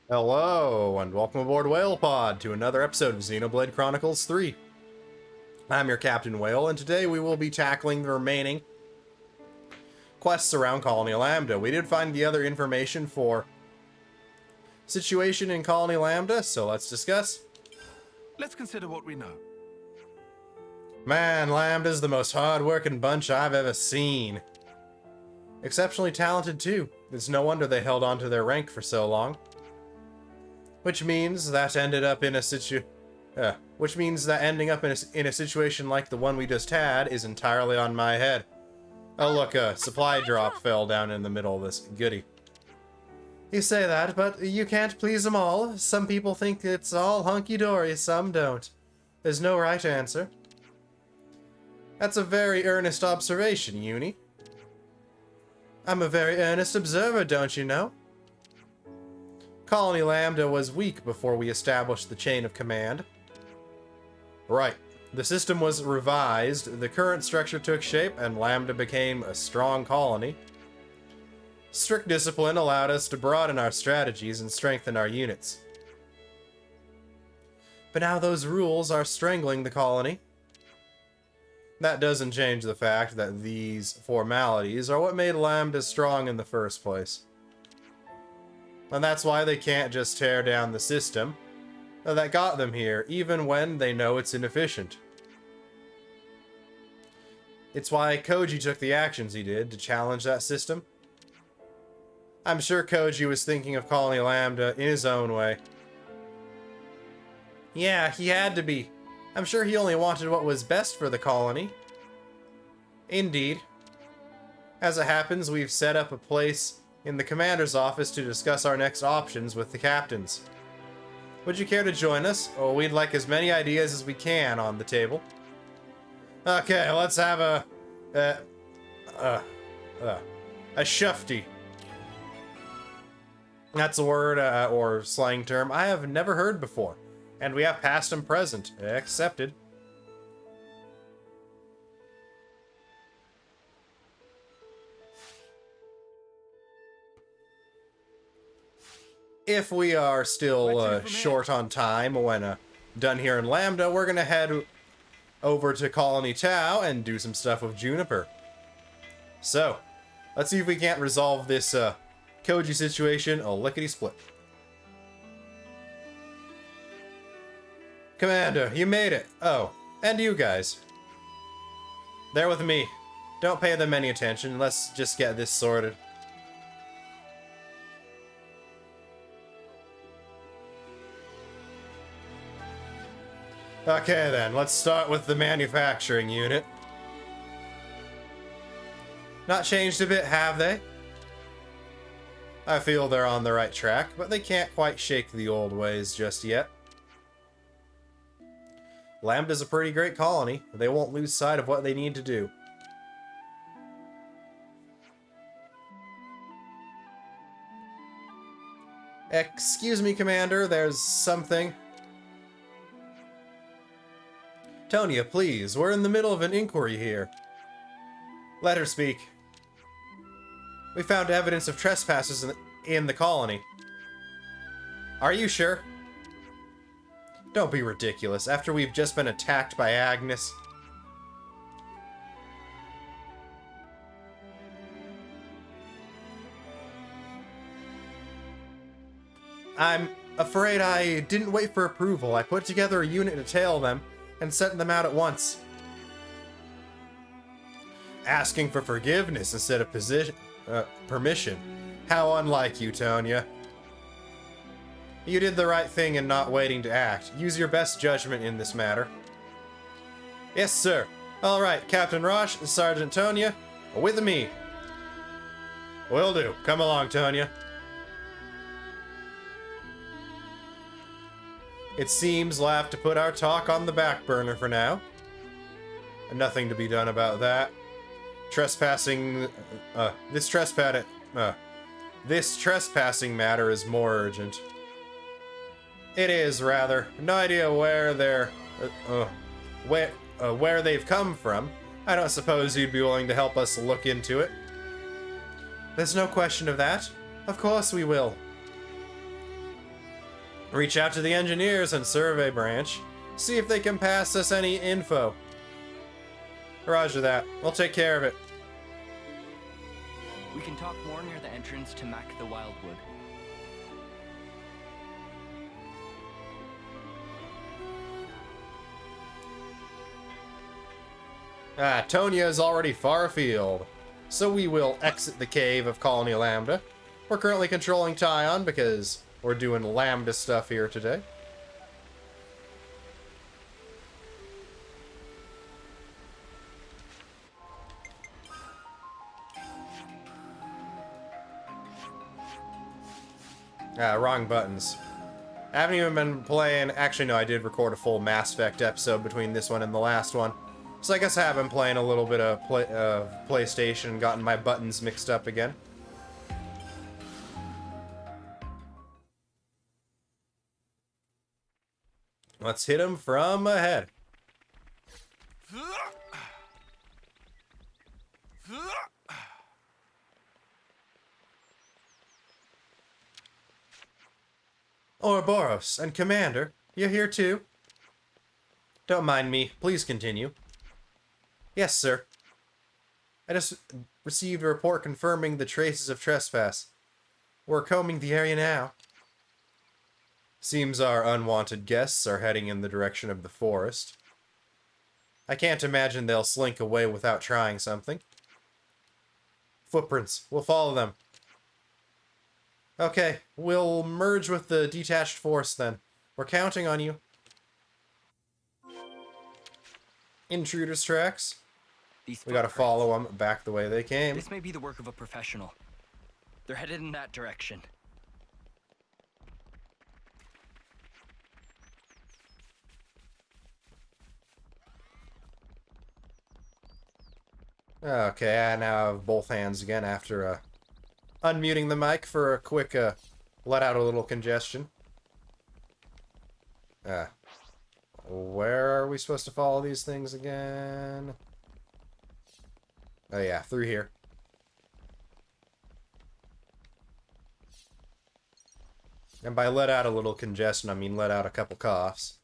Hello, and welcome aboard WhalePod to another episode of Xenoblade Chronicles 3. I'm your Captain Whale, and today we will be tackling the remaining quests around Colony Lambda. We did find the other information for situation in Colony Lambda, so let's discuss. Let's consider what we know. Man, Lambda's the most hard-working bunch I've ever seen. Exceptionally talented, too. It's no wonder they held on to their rank for so long. Which means that ending up in a situation like the one we just had is entirely on my head. Oh look, a supply drop fell down in the middle of this goodie. You say that, but you can't please them all. Some people think it's all hunky-dory, some don't. There's no right answer. That's a very earnest observation, Uni. I'm a very earnest observer, don't you know? Colony Lambda was weak before we established the chain of command. Right. The system was revised, the current structure took shape, and Lambda became a strong colony. Strict discipline allowed us to broaden our strategies and strengthen our units. But now those rules are strangling the colony. That doesn't change the fact that these formalities are what made Lambda strong in the first place. And that's why they can't just tear down the system that got them here, even when they know it's inefficient. It's why Koji took the actions he did to challenge that system. I'm sure Koji was thinking of Colony Lambda in his own way. Yeah, he had to be. I'm sure he only wanted what was best for the colony. Indeed. As it happens, we've set up a place in the commander's office to discuss our next options with the captains. Would you care to join us? Oh, we'd like as many ideas as we can on the table. Okay, let's have a shufti. That's a word or slang term I have never heard before. And we have past and present. Accepted. If we are still short on time when done here in Lambda, we're gonna head over to Colony Tau and do some stuff with Juniper. So, let's see if we can't resolve this Koji situation a lickety-split. Commander, you made it. Oh, and you guys. They're with me. Don't pay them any attention. Let's just get this sorted. Okay then, let's start with the manufacturing unit. Not changed a bit, have they? I feel they're on the right track, but they can't quite shake the old ways just yet. Lambda's a pretty great colony. They won't lose sight of what they need to do. Excuse me, Commander, there's something... Tonya, please, we're in the middle of an inquiry here. Let her speak. We found evidence of trespassers in the colony. Are you sure? Don't be ridiculous, after we've just been attacked by Agnes. I'm afraid I didn't wait for approval. I put together a unit to tail them and sent them out at once. Asking for forgiveness instead of permission. How unlike you, Tonya. You did the right thing in not waiting to act. Use your best judgment in this matter. Yes, sir. All right, Captain Roche and Sergeant Tonya, with me. Will do. Come along, Tonya. It seems we'll have to put our talk on the back burner for now. Nothing to be done about that. This trespassing matter is more urgent. It is, rather. No idea where where they've come from. I don't suppose you'd be willing to help us look into it. There's no question of that. Of course we will. Reach out to the engineers and survey branch. See if they can pass us any info. Roger that. We'll take care of it. We can talk more near the entrance to Mac the Wildwood. Tonya is already far afield, so we will exit the cave of Colony Lambda. We're currently controlling Tyon because we're doing Lambda stuff here today. Wrong buttons. I haven't even been playing... Actually, no, I did record a full Mass Effect episode between this one and the last one. So I guess I have been playing a little bit of PlayStation and gotten my buttons mixed up again. Let's hit him from ahead. Ouroboros and Commander, you're here too? Don't mind me. Please continue. Yes, sir. I just received a report confirming the traces of trespass. We're combing the area now. Seems our unwanted guests are heading in the direction of the forest. I can't imagine they'll slink away without trying something. Footprints. We'll follow them. Okay, we'll merge with the detached force then. We're counting on you. Intruders' tracks. We gotta follow them back the way they came. This may be the work of a professional. They're headed in that direction. Okay, I now have both hands again after unmuting the mic for a quick let out a little congestion. Where are we supposed to follow these things again? Oh yeah, through here. And by let out a little congestion, I mean let out a couple coughs.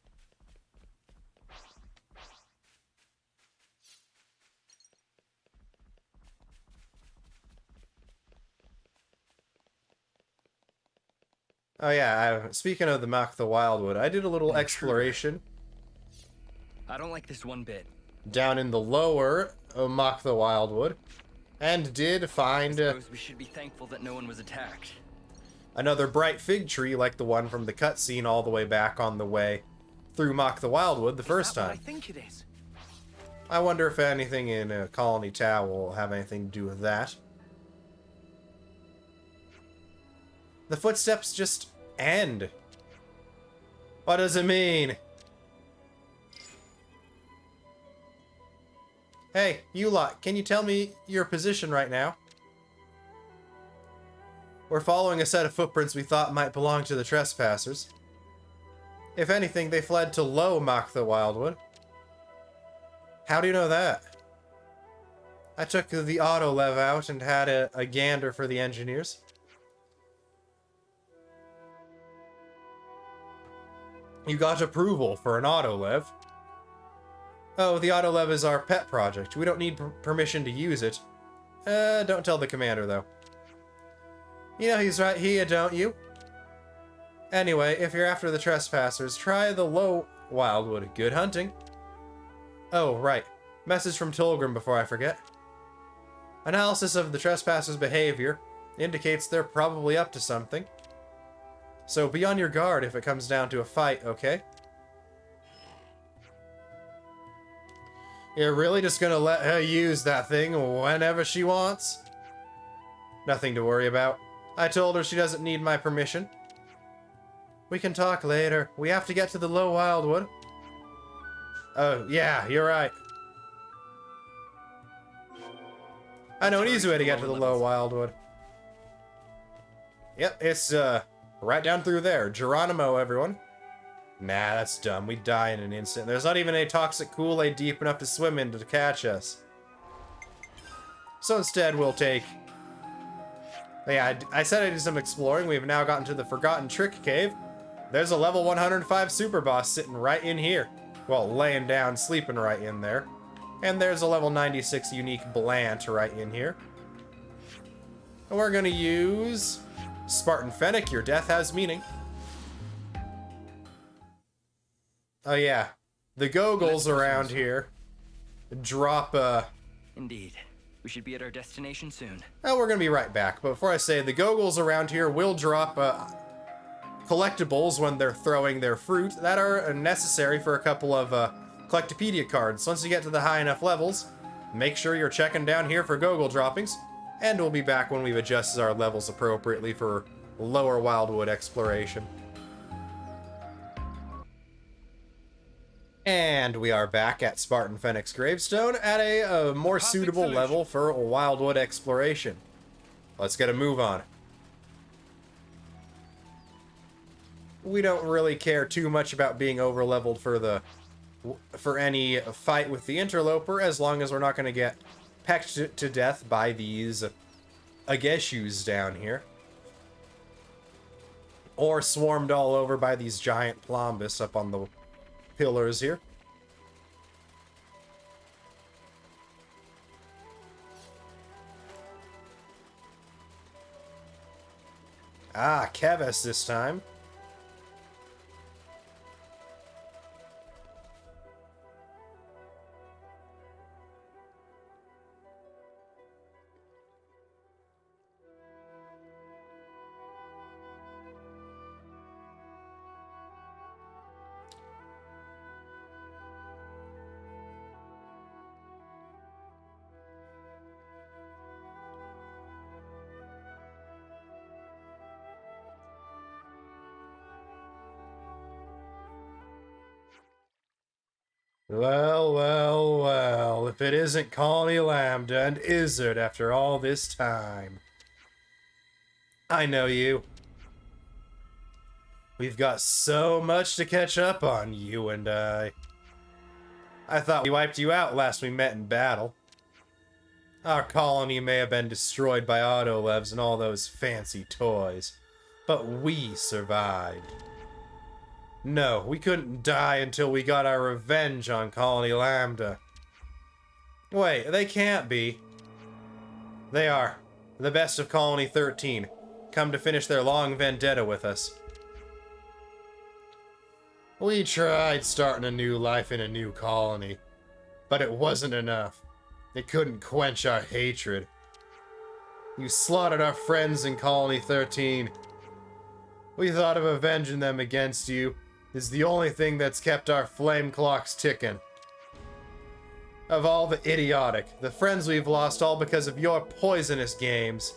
Oh yeah, speaking of the Mac the Wildwood, I did a little exploration. I don't like this one bit. Down in the lower Mac the Wildwood, and did find I suppose we should be thankful that no one was attacked. Another bright fig tree like the one from the cutscene all the way back on the way through Mac the Wildwood the first time. I think it is. I wonder if anything in Colony Tau will have anything to do with that. The footsteps just end. What does it mean? Hey, you lot, can you tell me your position right now? We're following a set of footprints we thought might belong to the trespassers. If anything, they fled to Low Mac the Wildwood. How do you know that? I took the auto-lev out and had a gander for the engineers. You got approval for an auto-lev. Oh, the auto-lev is our pet project. We don't need permission to use it. Don't tell the commander, though. You know he's right here, don't you? Anyway, if you're after the trespassers, try the Low Wildwood. Good hunting. Oh, right. Message from Tilgrim before I forget. Analysis of the trespassers' behavior indicates they're probably up to something. So be on your guard if it comes down to a fight, okay? You're really just gonna let her use that thing whenever she wants? Nothing to worry about. I told her she doesn't need my permission. We can talk later. We have to get to the Low Wildwood. Oh, yeah, you're right. I know an easy way to get to the Low Wildwood. Yep, it's right down through there. Geronimo, everyone. Nah, that's dumb. We'd die in an instant. There's not even any toxic Kool-Aid deep enough to swim in to catch us. So instead, we'll take... Yeah, I said I did some exploring. We've now gotten to the Forgotten Trick Cave. there's a level 105 super boss sitting right in here. Well, laying down, sleeping right in there. And there's a level 96 unique Blant right in here. And we're gonna use Spartan Fennec, your death has meaning. Oh yeah, the Gogles around here drop, Indeed. We should be at our destination soon. oh, we're gonna be right back. But before I say, the Gogles around here will drop, collectibles when they're throwing their fruit that are necessary for a couple of, Collectopedia cards. Once you get to the high enough levels, make sure you're checking down here for Gogol droppings, and we'll be back when we've adjusted our levels appropriately for lower Wildwood exploration. And we are back at Spartan Fennec's gravestone at a more suitable level for Wildwood exploration. Let's get a move on. We don't really care too much about being overleveled for any fight with the interloper, as long as we're not going to get pecked to death by these Ageshus down here. Or swarmed all over by these giant Plombus up on the pillars here. Ah, Keves this time. Well, well, well, if it isn't Colony Lambda and Izzard after all this time. I know you. We've got so much to catch up on, you and I. I thought we wiped you out last we met in battle. Our colony may have been destroyed by Autolevs and all those fancy toys, but we survived. No, we couldn't die until we got our revenge on Colony Lambda. Wait, they can't be. They are. The best of Colony 13. Come to finish their long vendetta with us. We tried starting a new life in a new colony, but it wasn't enough. It couldn't quench our hatred. You slaughtered our friends in Colony 13. We thought of avenging them against you. Is the only thing that's kept our flame clocks ticking. Of all the idiotic, the friends we've lost all because of your poisonous games.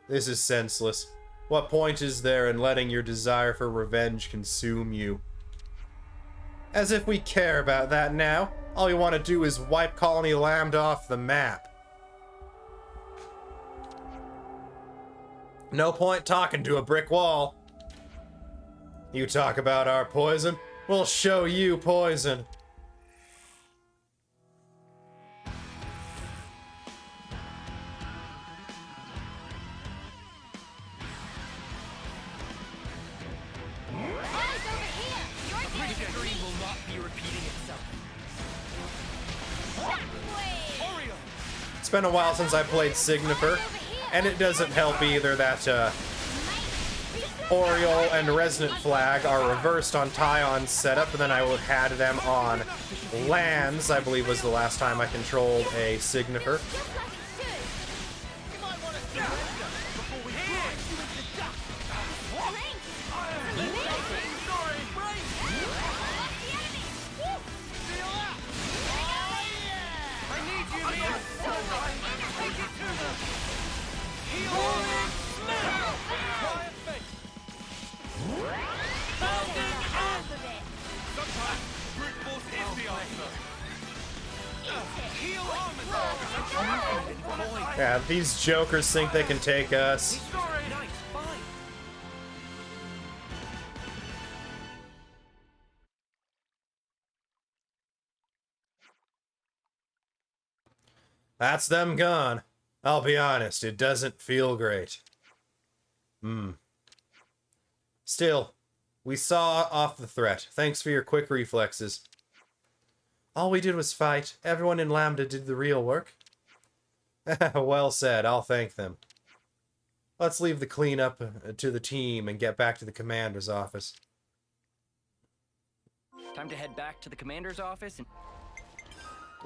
This is senseless. What point is there in letting your desire for revenge consume you? As if we care about that now. All we want to do is wipe Colony Lambda off the map. No point talking to a brick wall. You talk about our poison, we'll show you poison. It's been a while since I played Signifer, and it doesn't help either that Oriole and Resonant Flag are reversed on Tion's setup, and then I had them on lands, I believe was the last time I controlled a Signifer. Yeah, these jokers think they can take us. That's them gone. I'll be honest, it doesn't feel great. Still, we saw off the threat. Thanks for your quick reflexes. All we did was fight. Everyone in Lambda did the real work. Well said. I'll thank them. Let's leave the cleanup to the team and get back to the commander's office. Time to head back to the commander's office and...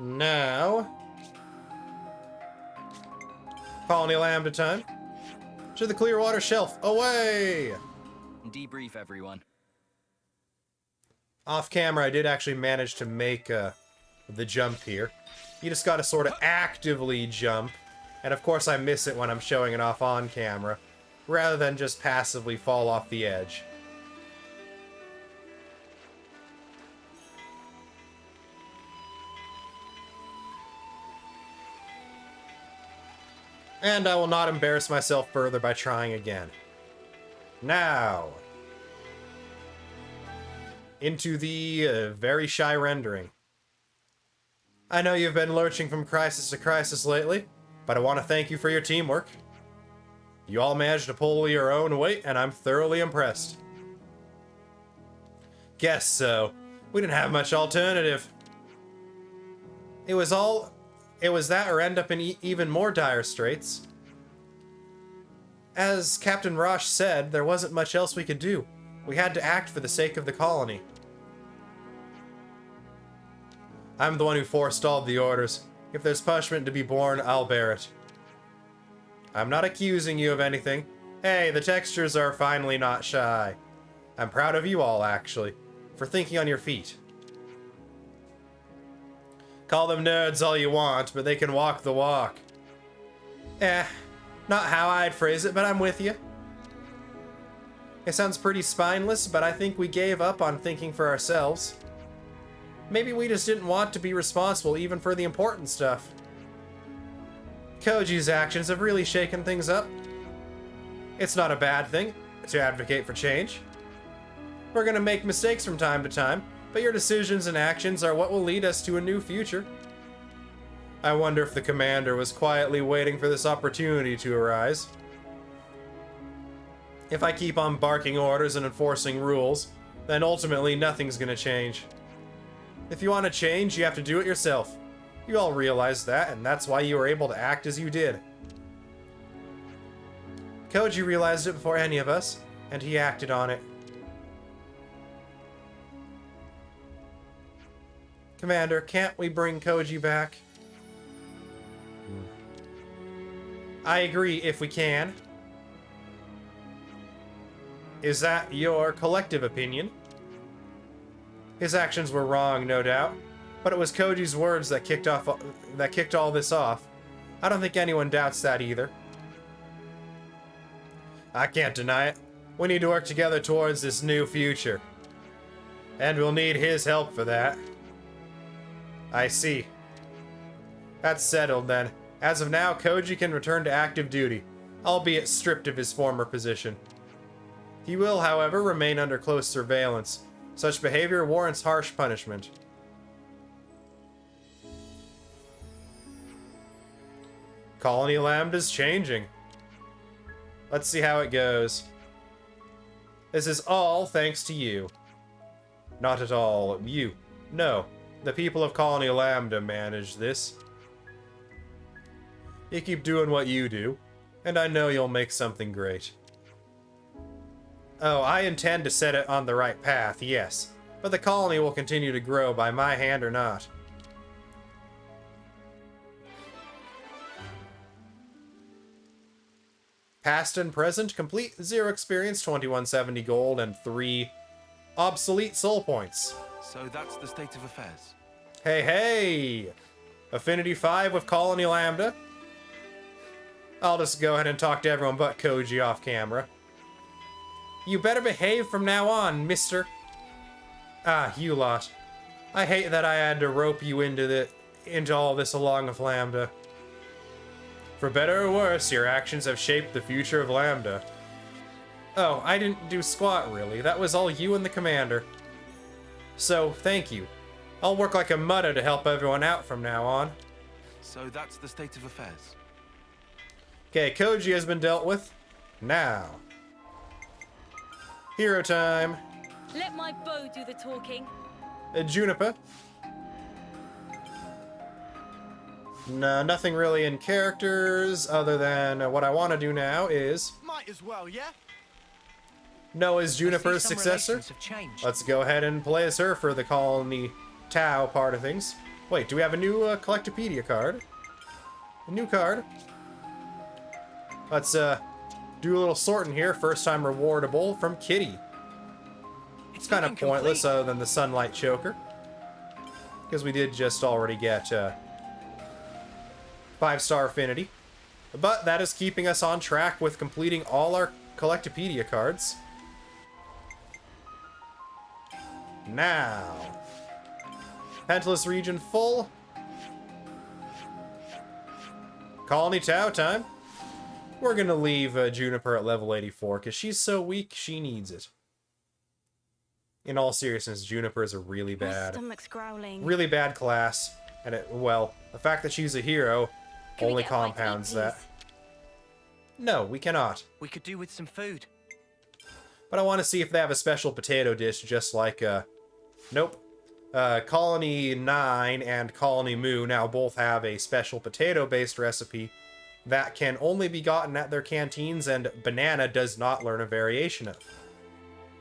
Now... Colony Lambda time. To the Clearwater Shelf. Away! debrief everyone. Off camera, I did actually manage to make the jump here. You just gotta sort of actively jump. And of course I miss it when I'm showing it off on camera, rather than just passively fall off the edge. And I will not embarrass myself further by trying again. Now, into the very shy rendering. I know you've been lurching from crisis to crisis lately, but I want to thank you for your teamwork. You all managed to pull your own weight, and I'm thoroughly impressed. Guess so. We didn't have much alternative. It was that or end up in even more dire straits. As Captain Roche said, there wasn't much else we could do. We had to act for the sake of the colony. I'm the one who forestalled the orders. If there's punishment to be borne, I'll bear it. I'm not accusing you of anything. Hey, the textures are finally not shy. I'm proud of you all, actually, for thinking on your feet. Call them nerds all you want, but they can walk the walk. Not how I'd phrase it, but I'm with you. It sounds pretty spineless, but I think we gave up on thinking for ourselves. Maybe we just didn't want to be responsible even for the important stuff. Koji's actions have really shaken things up. It's not a bad thing to advocate for change. We're gonna make mistakes from time to time, but your decisions and actions are what will lead us to a new future. I wonder if the commander was quietly waiting for this opportunity to arise. If I keep on barking orders and enforcing rules, then ultimately nothing's gonna change. If you want to change, you have to do it yourself. You all realize that, and that's why you were able to act as you did. Koji realized it before any of us, and he acted on it. Commander, can't we bring Koji back? I agree, if we can. Is that your collective opinion? His actions were wrong, no doubt, but it was Koji's words that kicked all this off. I don't think anyone doubts that either. I can't deny it. We need to work together towards this new future. And we'll need his help for that. I see. That's settled then. As of now, Koji can return to active duty, albeit stripped of his former position. He will, however, remain under close surveillance. Such behavior warrants harsh punishment. Colony Lambda's changing. Let's see how it goes. This is all thanks to you. Not at all you. No, the people of Colony Lambda manage this. You keep doing what you do, and I know you'll make something great. Oh, I intend to set it on the right path, yes. But the colony will continue to grow by my hand or not. Past and present, complete, 0 experience, 2170 gold, and 3 obsolete soul points. So that's the state of affairs. Hey, hey! Affinity 5 with Colony Lambda. I'll just go ahead and talk to everyone but Koji off camera. You better behave from now on, mister. Ah, you lot. I hate that I had to rope you into all this along with Lambda. For better or worse, your actions have shaped the future of Lambda. Oh, I didn't do squat, really. That was all you and the commander. So, thank you. I'll work like a mudder to help everyone out from now on. So that's the state of affairs. Okay, Koji has been dealt with. Now. Hero time. Let my bow do the talking. Juniper. No, nothing really in characters, other than what I want to do now is Might as well, yeah? Noah's Juniper's some successor. relations have changed. Let's go ahead and play as her for the Colony Tau part of things. Wait, do we have a new Collectopedia card? A new card. Let's do a little sorting here. First time rewardable from Kitty. It's kind of pointless other than the Sunlight Choker. Because we did just already get 5-star affinity. But that is keeping us on track with completing all our Collectopedia cards. Now, Pentless region full. Colony Tau time. We're gonna leave Juniper at level 84 because she's so weak, she needs it. In all seriousness, Juniper is a really My bad, stomach's growling. really bad class, and well, the fact that she's a hero Can we only get a bite to eat, compounds that. please? No, we cannot. We could do with some food. But I want to see if they have a special potato dish, just like, nope. Colony 9 and Colony Moo now both have a special potato-based recipe that can only be gotten at their canteens, and Banana does not learn a variation of.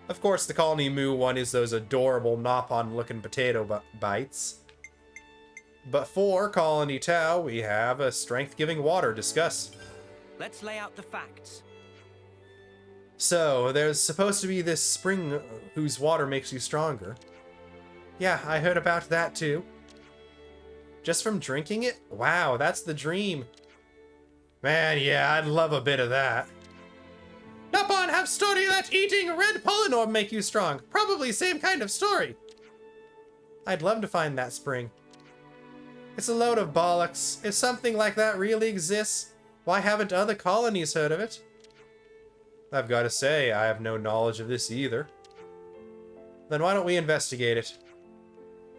Of course, the Colony Moo one is those adorable Nopon-looking potato bites. But for Colony Tau, we have a strength-giving water. Discuss. Let's lay out the facts. So, there's supposed to be this spring whose water makes you stronger. Yeah, I heard about that too. Just from drinking it? Wow, that's the dream. Man, yeah, I'd love a bit of that. Nopon have story that eating red pollen orb make you strong. Probably same kind of story. I'd love to find that spring. It's a load of bollocks. If something like that really exists, why haven't other colonies heard of it? I've got to say, I have no knowledge of this either. Then why don't we investigate it?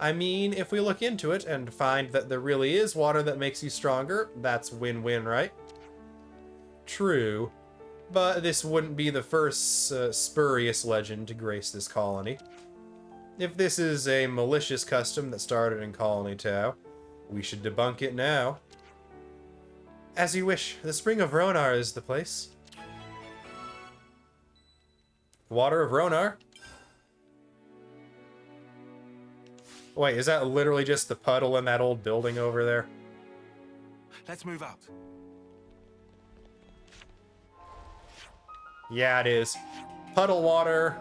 I mean, if we look into it and find that there really is water that makes you stronger, that's win-win, right? True. But this wouldn't be the first spurious legend to grace this colony. If this is a malicious custom that started in Colony Tau, we should debunk it now. As you wish. The Spring of Ronar is the place. Water of Ronar? Wait, is that literally just the puddle in that old building over there? Let's move out. Yeah, it is. Puddle water.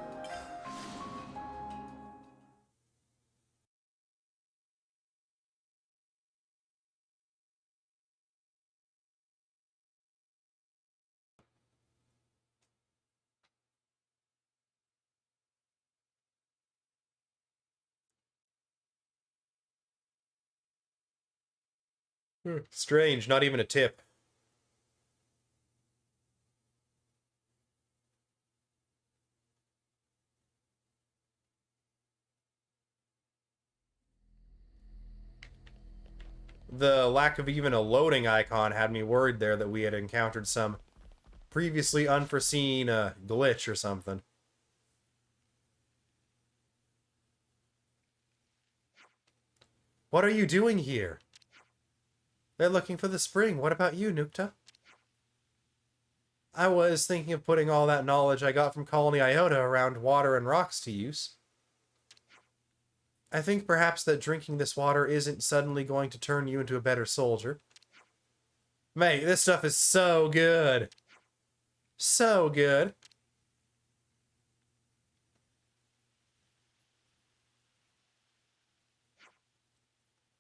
Strange, not even a tip. The lack of even a loading icon had me worried there that we had encountered some previously unforeseen glitch or something. What are you doing here? They're looking for the spring. What about you, Nukta? I was thinking of putting all that knowledge I got from Colony Iota around water and rocks to use. I think perhaps that drinking this water isn't suddenly going to turn you into a better soldier. Mate, this stuff is so good. So good.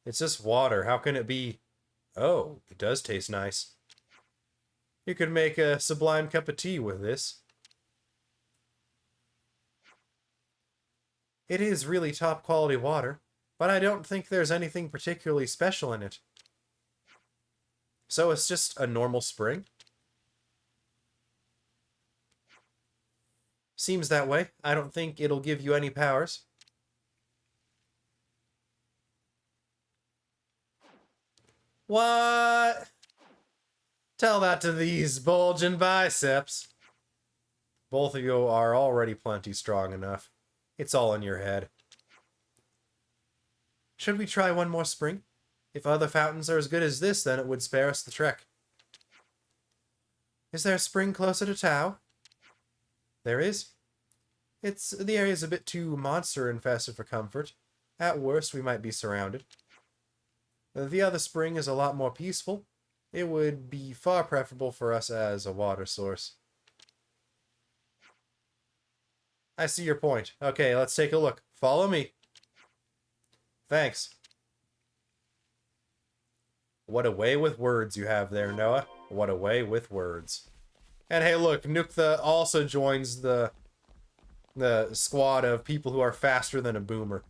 It's just water. How can it be? Oh, it does taste nice. You could make a sublime cup of tea with this. It is really top quality water, but I don't think there's anything particularly special in it. So it's just a normal spring? Seems that way. I don't think it'll give you any powers. What? Tell that to these bulging biceps. Both of you are already plenty strong enough. It's all in your head. Should we try one more spring? If other fountains are as good as this, then it would spare us the trek. Is there a spring closer to Tau? There is. The area's a bit too monster-infested for comfort. At worst, we might be surrounded. The other spring is a lot more peaceful. It would be far preferable for us as a water source. I see your point. Okay, let's take a look. Follow me. Thanks. What a way with words you have there, Noah. What a way with words. And hey, look, Nuktha also joins the squad of people who are faster than a boomer.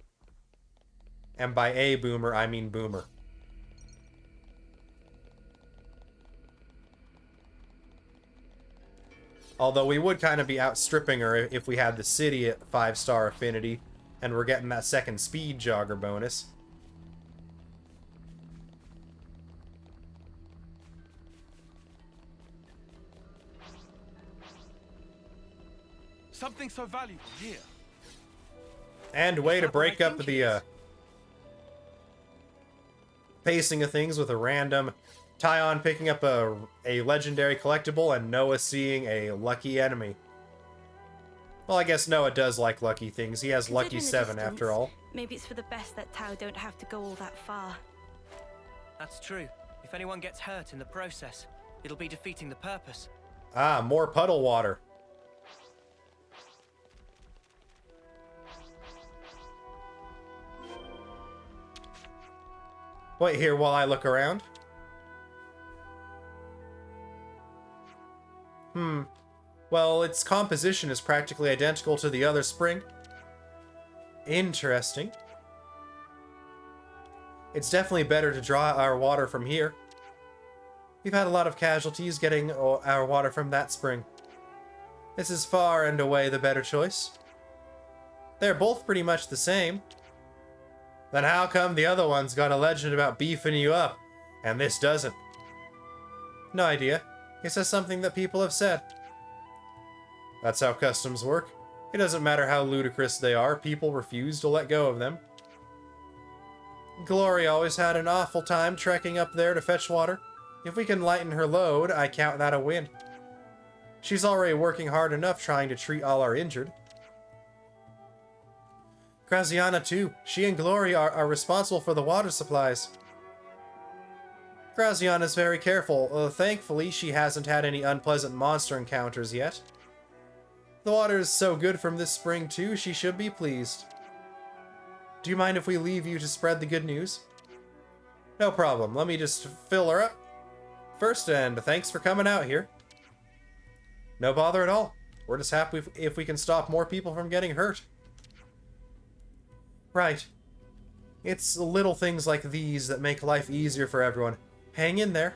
And by a boomer, I mean boomer. Although we would kind of be outstripping her if we had the city at 5-star affinity and we're getting that second speed jogger bonus. Something so valuable here. And way to break up the pacing of things with a random Tyon picking up a legendary collectible and Noah seeing a lucky enemy. Well, I guess Noah does like lucky things. He has lucky 7 after all. Maybe it's for the best that Tau don't have to go all that far. That's true. If anyone gets hurt in the process, it'll be defeating the purpose. Ah, more puddle water. Wait here while I look around. Well, its composition is practically identical to the other spring. Interesting. It's definitely better to draw our water from here. We've had a lot of casualties getting our water from that spring. This is far and away the better choice. They're both pretty much the same. Then how come the other one's got a legend about beefing you up, and this doesn't? No idea. It's just something that people have said. That's how customs work. It doesn't matter how ludicrous they are, people refuse to let go of them. Glory always had an awful time trekking up there to fetch water. If we can lighten her load, I count that a win. She's already working hard enough trying to treat all our injured. Graziana too. She and Glory are responsible for the water supplies. Graziana's very careful. Thankfully, she hasn't had any unpleasant monster encounters yet. The water is so good from this spring too, she should be pleased. Do you mind if we leave you to spread the good news? No problem. Let me just fill her up first, and thanks for coming out here. No bother at all. We're just happy if we can stop more people from getting hurt. Right. It's little things like these that make life easier for everyone. Hang in there.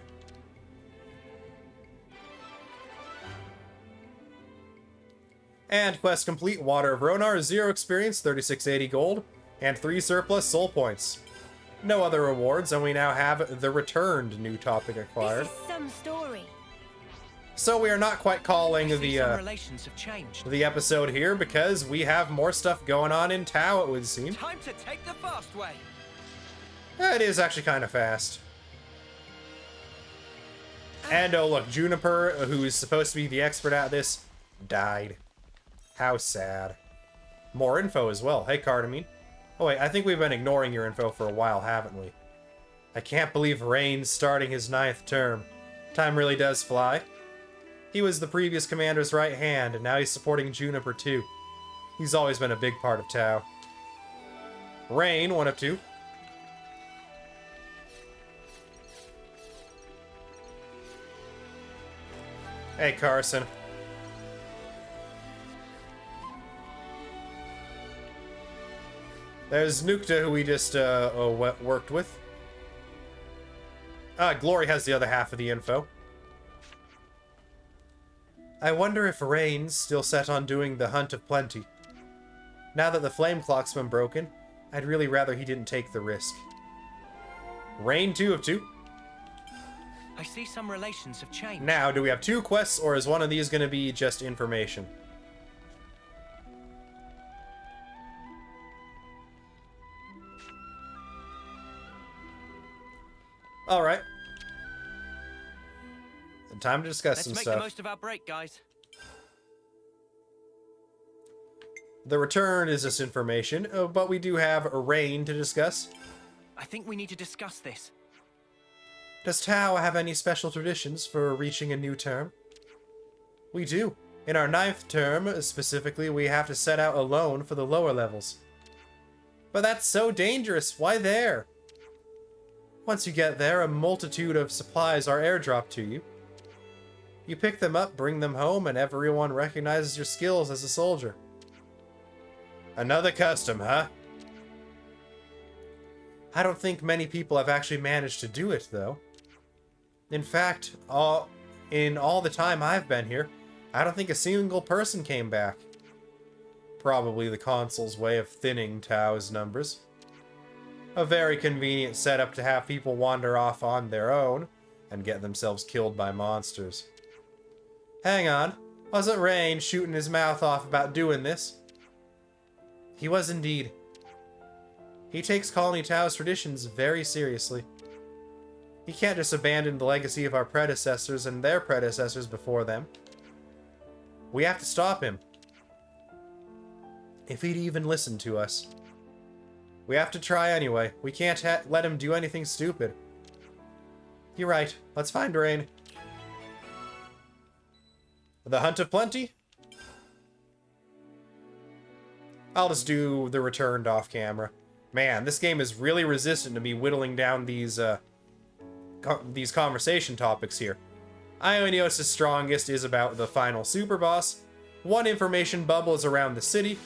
And quest complete. Water of Ronar, 0 experience, 3680 gold, and 3 surplus soul points. No other rewards, and we now have the returned new topic acquired. This is some story. So we are not quite calling relations have changed. the episode here because we have more stuff going on in Tau, it would seem. Time to take the fast way. It is actually kind of fast. And oh look, Juniper, who is supposed to be the expert at this, died. How sad. More info as well. Hey, Cardamine. Oh wait, I think we've been ignoring your info for a while, haven't we? I can't believe Rain's starting his 9th term. Time really does fly. He was the previous commander's right hand, and now he's supporting Juniper too. He's always been a big part of Tau. Rain, 1 of 2. Hey, Carson. There's Nuktha, who we just worked with. Glory has the other half of the info. I wonder if Rain's still set on doing the Hunt of Plenty. Now that the flame clock's been broken, I'd really rather he didn't take the risk. Rain, 2 of 2. I see some relations have changed. Now, do we have 2 quests, or is one of these going to be just information? Time to discuss Let's some make stuff. the most of our break, guys. The return is this information, but we do have a reign to discuss. I think we need to discuss this. Does Tau have any special traditions for reaching a new term? We do. In our 9th term, specifically, we have to set out alone for the lower levels. But that's so dangerous. Why there? Once you get there, a multitude of supplies are airdropped to you. You pick them up, bring them home, and everyone recognizes your skills as a soldier. Another custom, huh? I don't think many people have actually managed to do it, though. In fact, in all the time I've been here, I don't think a single person came back. Probably the console's way of thinning Tau's numbers. A very convenient setup to have people wander off on their own and get themselves killed by monsters. Hang on, wasn't Rain shooting his mouth off about doing this? He was indeed. He takes Colony Tau's traditions very seriously. He can't just abandon the legacy of our predecessors and their predecessors before them. We have to stop him. If he'd even listen to us. We have to try anyway. We can't let him do anything stupid. You're right. Let's find Rain. The Hunt of Plenty? I'll just do the returned off camera. Man, this game is really resistant to me whittling down these conversation topics here. Ionios' strongest is about the final super boss. 1 information bubble is around the city.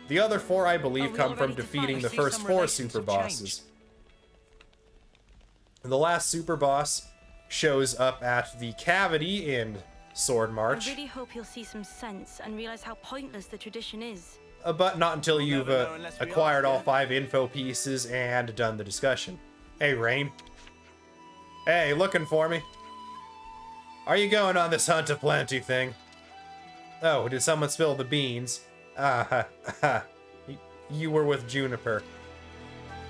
The other 4, I believe, come from defeating the first 4 super bosses. The last super boss shows up at the cavity in Sword March. I really hope you'll see some sense and realize how pointless the tradition is. But not until you've never know unless we acquired ask, all yeah? 5 info pieces and done the discussion. Hey, Rain. Hey, looking for me? Are you going on this Hunt of Plenty thing? Oh, did someone spill the beans? You were with Juniper.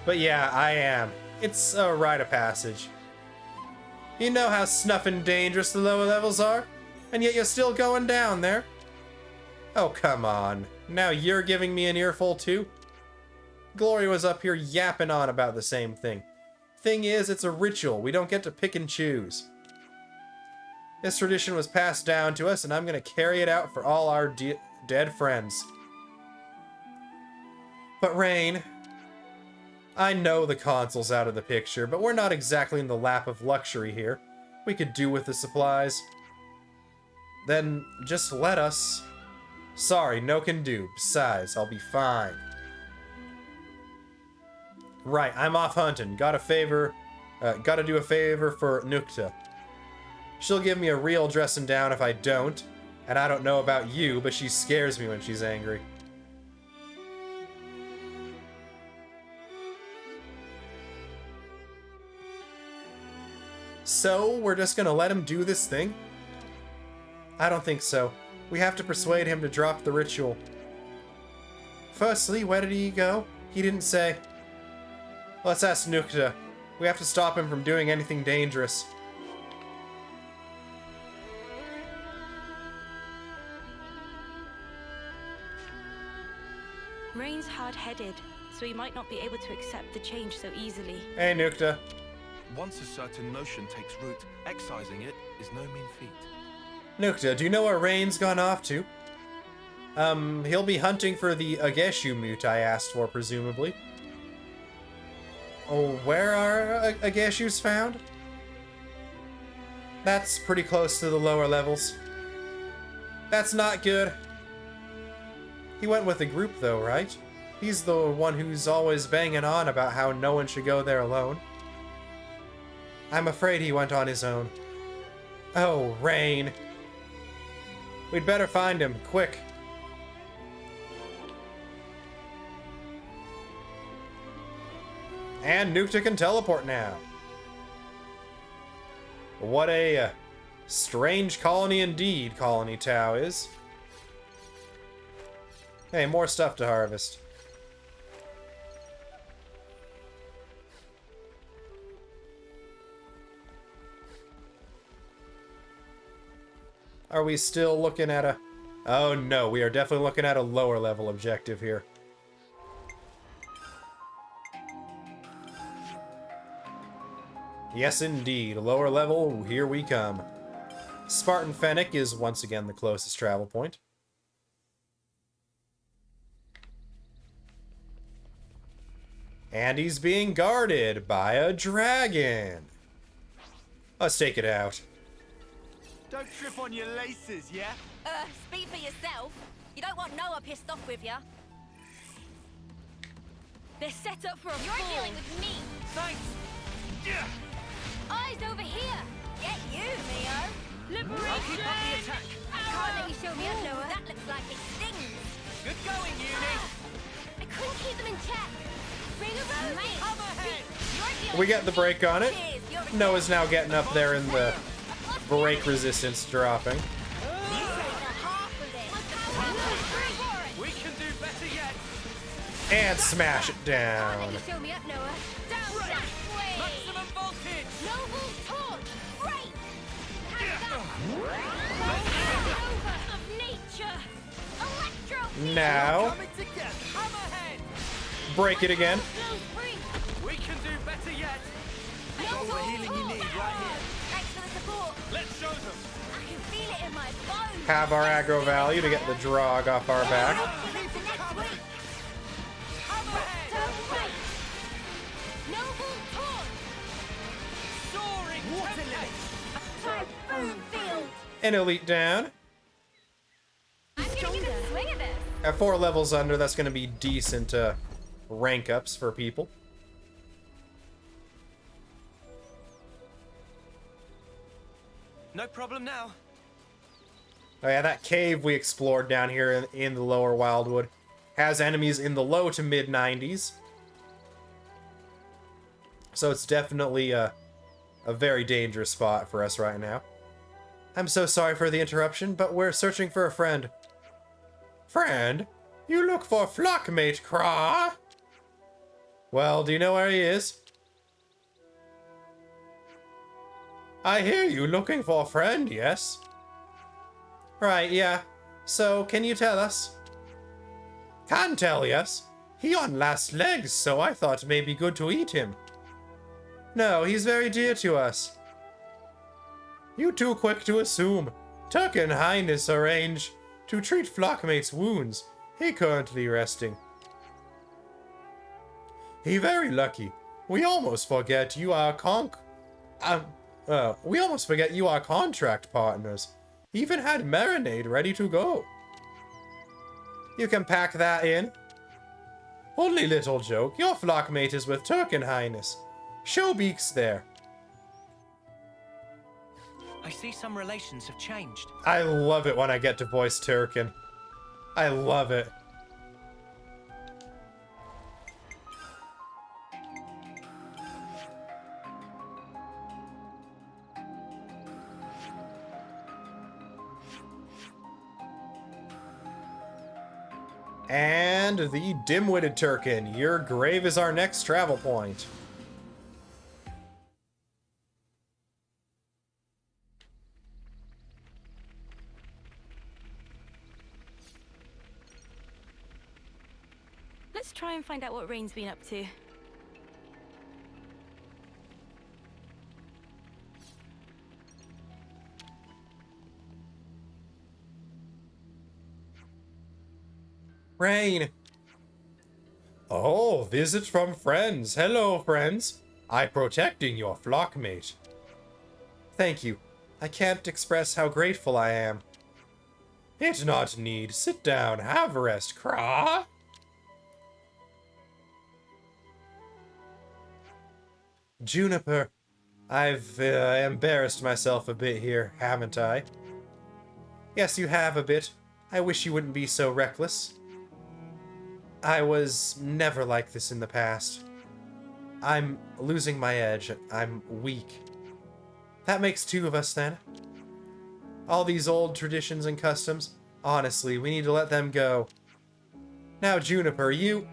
But yeah, I am. It's a rite of passage. You know how snuffing dangerous the lower levels are? And yet you're still going down there? Oh, come on. Now you're giving me an earful too? Glory was up here yapping on about the same thing. Thing is, it's a ritual. We don't get to pick and choose. This tradition was passed down to us, and I'm going to carry it out for all our dead friends. But Rain, I know the console's out of the picture, but we're not exactly in the lap of luxury here. We could do with the supplies. Then just let us. Sorry, no can do. Besides, I'll be fine. Right, I'm off hunting. Gotta do a favor for Nukta. She'll give me a real dressing down if I don't. And I don't know about you, but she scares me when she's angry. So, we're just gonna let him do this thing? I don't think so. We have to persuade him to drop the ritual. Firstly, where did he go? He didn't say. Let's ask Nukta. We have to stop him from doing anything dangerous. Rain's hard-headed, so he might not be able to accept the change so easily. Hey, Nukta. Once a certain notion takes root, excising it is no mean feat. Nukta, do you know where Rain's gone off to? He'll be hunting for the Ageshu mute I asked for, presumably. Oh, where are Ageshus found? That's pretty close to the lower levels. That's not good. He went with a group though, right? He's the one who's always banging on about how no one should go there alone. I'm afraid he went on his own. Oh, Rain. We'd better find him, quick. And Nukta can teleport now. What a strange colony indeed, Colony Tau is. Hey, more stuff to harvest. Are we still looking at a... Oh no, we are definitely looking at a lower level objective here. Yes indeed, lower level, here we come. Spartan Fennec is once again the closest travel point. And he's being guarded by a dragon. Let's take it out. Don't trip on your laces, yeah? Speak for yourself. You don't want Noah pissed off with you. They're set up for a You're fall. dealing with me. Thanks. Yeah. Eyes over here. Get you, Neo. I'll keep up the attack. Can't let you show me up, Ooh, Noah. that looks like it stings. Good going, Uni. I couldn't keep them in check. Bring a rose. Come ahead. You're dealing We get the break on it. Cheers, you're a Noah's now getting up there in the break resistance dropping. half of it. We can do better yet. And smash it Can't down. let you show me up, Noah. Down that way. Maximum voltage. Noble torch. Right. Hands up. Of nature. Electro. Now, Coming together. Come ahead. break it again. Flow free. We can do better yet. Got all the healing you need right here. Thanks for the support. Let's show them. I can feel it in my bones. Have our aggro value to get the drog off our back. Give it to next week. Come ahead. Turn right. Noble torch. Soaring Water tempest. limit. Typhoon field. An elite down. I'm gonna get a swing of this. At 4 levels under, that's going to be decent rank ups for people. No problem now. Oh yeah, that cave we explored down here in the lower Wildwood has enemies in the low to mid 90s. So it's definitely a very dangerous spot for us right now. I'm so sorry for the interruption, but we're searching for a friend. Friend? You look for flockmate, Craw? Well, do you know where he is? I hear you looking for a friend, yes? Right, yeah. So, can you tell us? Can't tell, yes. He on last legs, so I thought maybe good to eat him. No, he's very dear to us. You too quick to assume. Tuck and Highness arrange to treat Flockmate's wounds. He currently resting. He very lucky. We almost forget you are we almost forget you are contract partners. Even had marinade ready to go. You can pack that in. Only little joke. Your flockmate is with Turkin Highness. Showbeak's there. I see some relations have changed. I love it when I get to voice Turkin. I love it. And the dim-witted Turkin. Your grave is our next travel point. Let's try and find out what Rain's been up to. Rain. Oh, visit from friends. Hello, friends. I protecting your flockmate. Thank you. I can't express how grateful I am. It not need. Sit down. Have a rest, Craw. Juniper, I've embarrassed myself a bit here, haven't I? Yes, you have a bit. I wish you wouldn't be so reckless. I was never like this in the past. I'm losing my edge. I'm weak. That makes two of us, then. All these old traditions and customs, honestly, we need to let them go. Now, Juniper, you...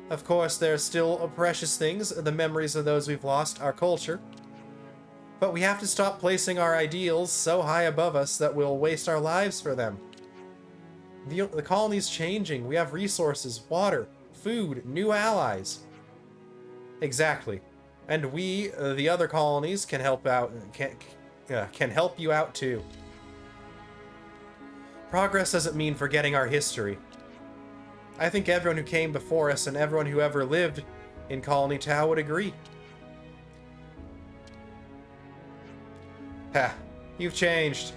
Of course, there are still precious things, the memories of those we've lost, our culture. But we have to stop placing our ideals so high above us that we'll waste our lives for them. The colony's changing. We have resources, water, food, new allies. Exactly. And we, the other colonies, can help out. Can help you out too. Progress doesn't mean forgetting our history. I think everyone who came before us and everyone who ever lived in Colony Tau would agree. Ha, you've changed.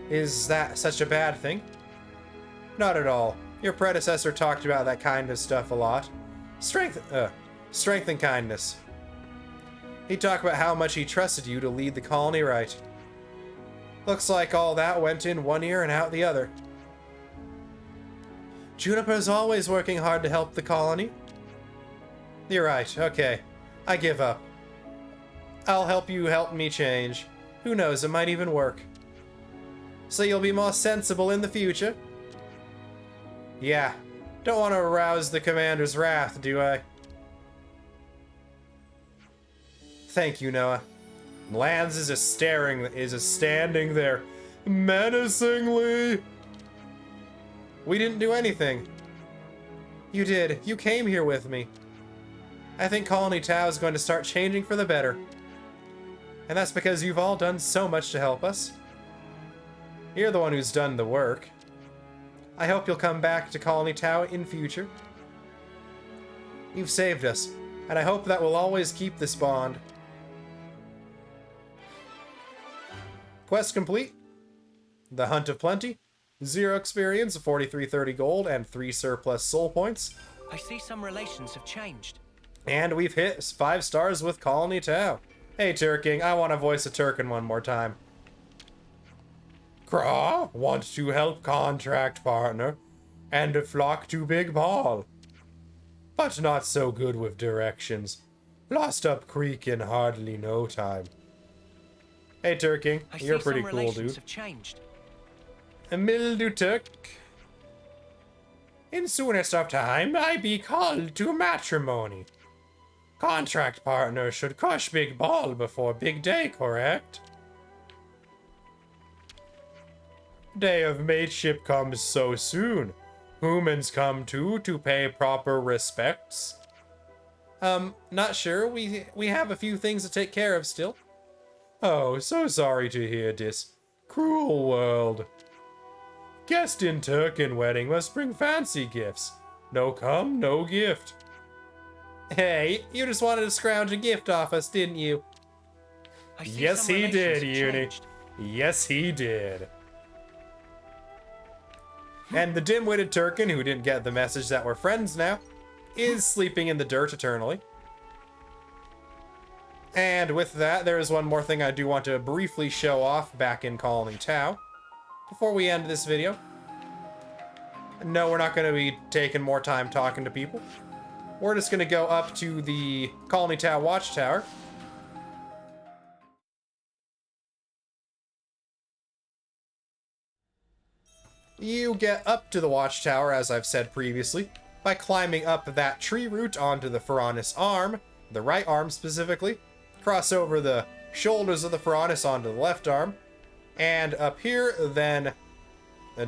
Is that such a bad thing? Not at all. Your predecessor talked about that kind of stuff a lot. Strength and kindness. He talked about how much he trusted you to lead the colony right. Looks like all that went in one ear and out the other. Juniper's always working hard to help the colony. You're right, okay. I give up. I'll help you help me change. Who knows, it might even work. So you'll be more sensible in the future? Yeah. Don't want to arouse the commander's wrath, do I? Thank you, Noah. Lance is standing there menacingly. We didn't do anything. You did. You came here with me. I think Colony Tau is going to start changing for the better. And that's because you've all done so much to help us. You're the one who's done the work. I hope you'll come back to Colony Tau in future. You've saved us, and I hope that we'll always keep this bond. Quest complete. The Hunt of Plenty. 0 experience, 4330 gold, and 3 surplus soul points. I see some relations have changed. And we've hit 5 stars with Colony Tau. Hey, Turking, I want to voice a Turkin one more time. Craw, want to help contract partner, and a flock to Big Ball. But not so good with directions. Lost up creek in hardly no time. Hey, Turking, you're pretty cool, dude. Have changed. Mildew Turk. In soonest of time, I be called to matrimony. Contract partner should crush Big Ball before big day, correct? Day of mateship comes so soon. Humans come too to pay proper respects. Not sure. We have a few things to take care of still. Oh, so sorry to hear this. Cruel world. Guest in Turkin wedding must bring fancy gifts. No come, no gift. Hey, you just wanted to scrounge a gift off us, didn't you? Yes, he did, Uni. Yes, he did. And the dim-witted Turkin, who didn't get the message that we're friends now, is sleeping in the dirt eternally. And with that, there is one more thing I do want to briefly show off back in Colony Tau before we end this video. No, we're not going to be taking more time talking to people. We're just going to go up to the Colony Tau Watchtower. You get up to the Watchtower, as I've said previously, by climbing up that tree root onto the Pharaonis arm, the right arm specifically, cross over the shoulders of the Pharaonis onto the left arm, and up here, then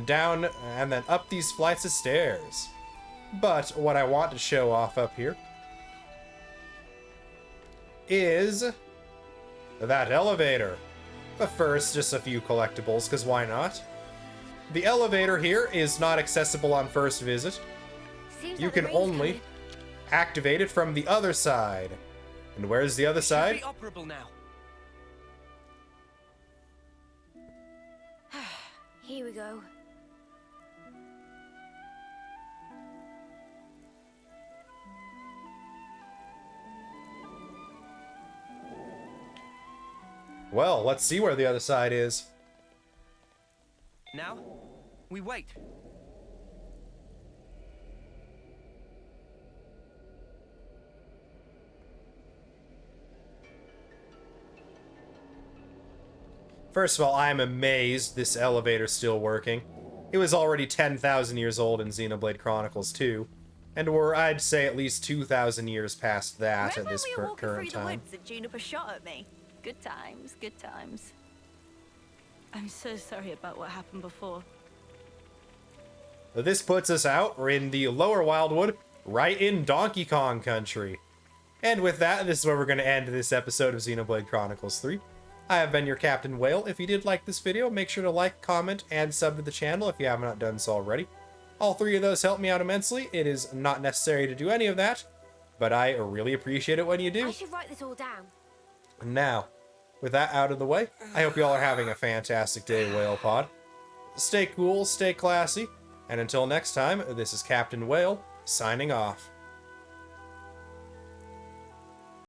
down, and then up these flights of stairs. But what I want to show off up here is that elevator. But first, just a few collectibles, because why not? The elevator here is not accessible on first visit. You can only activate it from the other side. And where's the other side? It should be operable now. Here we go. Well, let's see where the other side is. Now, we wait. First of all, I am amazed this elevator's still working. It was already 10,000 years old in Xenoblade Chronicles 2, and we're, I'd say, at least 2,000 years past that at this current time. The woods that Juniper shot at me? Good times, good times. I'm so sorry about what happened before. This puts us out. We're in the lower Wildwood, right in Donkey Kong country. And with that, this is where we're going to end this episode of Xenoblade Chronicles 3. I have been your Captain Whale. If you did like this video, make sure to like, comment, and sub to the channel if you have not done so already. All three of those help me out immensely. It is not necessary to do any of that, but I really appreciate it when you do. I should write this all down. Now, with that out of the way, I hope you all are having a fantastic day, Whale Pod. Stay cool, stay classy, and until next time, this is Captain Whale, signing off.